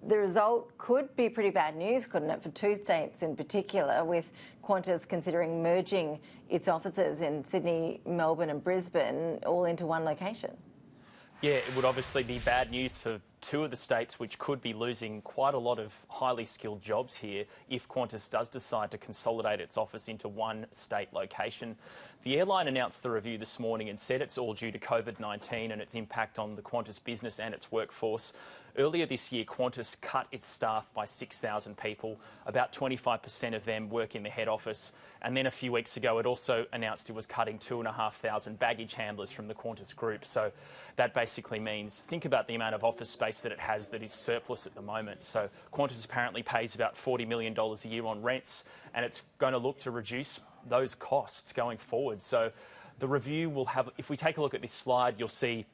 the result could be pretty bad news, couldn't it, for two states in particular, with Qantas considering merging its offices in Sydney, Melbourne and Brisbane all into one location? Yeah, it would obviously be bad news for two of the states which could be losing quite a lot of highly skilled jobs here if Qantas does decide to consolidate its office into one state location. The airline announced the review this morning and said it's all due to COVID-19 and its impact on the Qantas business and its workforce. Earlier this year, Qantas cut its staff by 6,000 people. About 25% of them work in the head office. And then a few weeks ago, it also announced it was cutting 2,500 baggage handlers from the Qantas group. So that basically means, think about the amount of office space that it has that is surplus at the moment. So Qantas apparently pays about $40 million a year on rents, and it's going to look to reduce those costs going forward. So the review will have, if we take a look at this slide, you'll see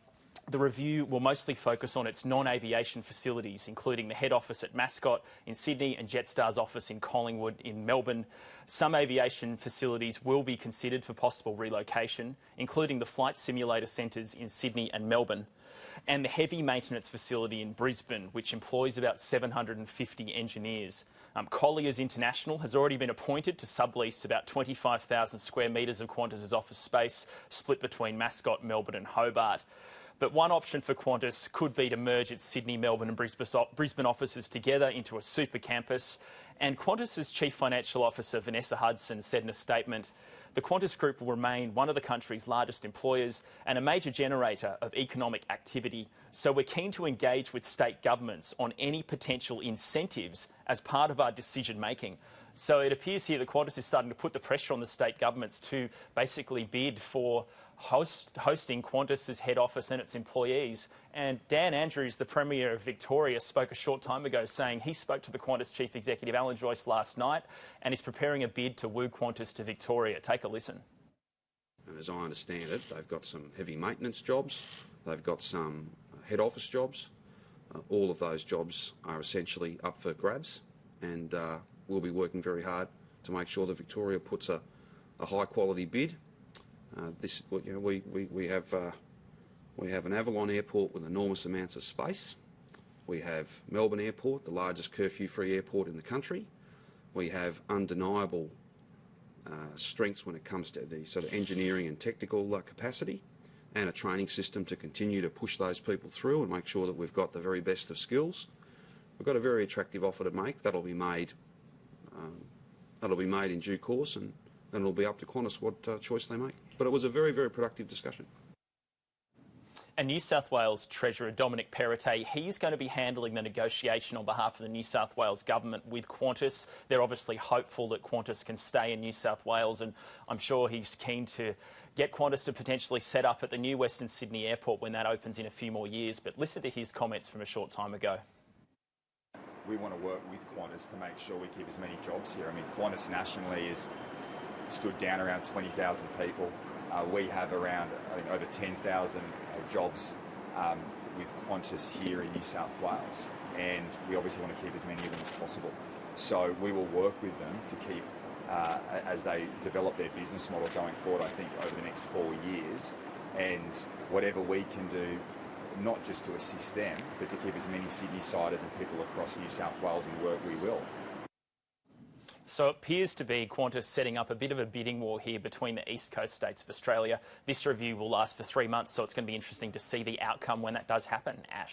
the review will mostly focus on its non-aviation facilities, including the head office at Mascot in Sydney and Jetstar's office in Collingwood in Melbourne. Some aviation facilities will be considered for possible relocation, including the flight simulator centres in Sydney and Melbourne, and the heavy maintenance facility in Brisbane, which employs about 750 engineers. Colliers International has already been appointed to sublease about 25,000 square metres of Qantas's office space, split between Mascot, Melbourne and Hobart. But one option for Qantas could be to merge its Sydney, Melbourne and Brisbane offices together into a super campus. And Qantas's Chief Financial Officer, Vanessa Hudson, said in a statement, the Qantas Group will remain one of the country's largest employers and a major generator of economic activity. So we're keen to engage with state governments on any potential incentives as part of our decision making. So it appears here that Qantas is starting to put the pressure on the state governments to basically bid for hosting Qantas's head office and its employees. And Dan Andrews, the Premier of Victoria, spoke a short time ago saying he spoke to the Qantas Chief Executive Alan Joyce last night and is preparing a bid to woo Qantas to Victoria. Take a listen. And as I understand it, they've got some heavy maintenance jobs, they've got some head office jobs. All of those jobs are essentially up for grabs, and we'll be working very hard to make sure that Victoria puts a high quality bid. We have an Avalon airport with enormous amounts of space. We have Melbourne Airport, the largest curfew-free airport in the country. We have undeniable strengths when it comes to the sort of engineering and technical capacity, and a training system to continue to push those people through and make sure that we've got the very best of skills. We've got a very attractive offer to make. That'll be made in due course, and then it'll be up to Qantas what choice they make. But it was a very, very productive discussion. And New South Wales Treasurer Dominic Perrottet, he's going to be handling the negotiation on behalf of the New South Wales government with Qantas. They're obviously hopeful that Qantas can stay in New South Wales, and I'm sure he's keen to get Qantas to potentially set up at the new Western Sydney airport when that opens in a few more years. But listen to his comments from a short time ago. We want to work with Qantas to make sure we keep as many jobs here. I mean, Qantas nationally is stood down around 20,000 people. We have around, I think, over 10,000 jobs with Qantas here in New South Wales, and we obviously want to keep as many of them as possible. So we will work with them to keep, as they develop their business model going forward, I think, over the next 4 years, and whatever we can do, not just to assist them, but to keep as many Sydney-siders and people across New South Wales in work, we will. So it appears to be Qantas setting up a bit of a bidding war here between the east coast states of Australia. This review will last for 3 months, so it's going to be interesting to see the outcome when that does happen. Ash.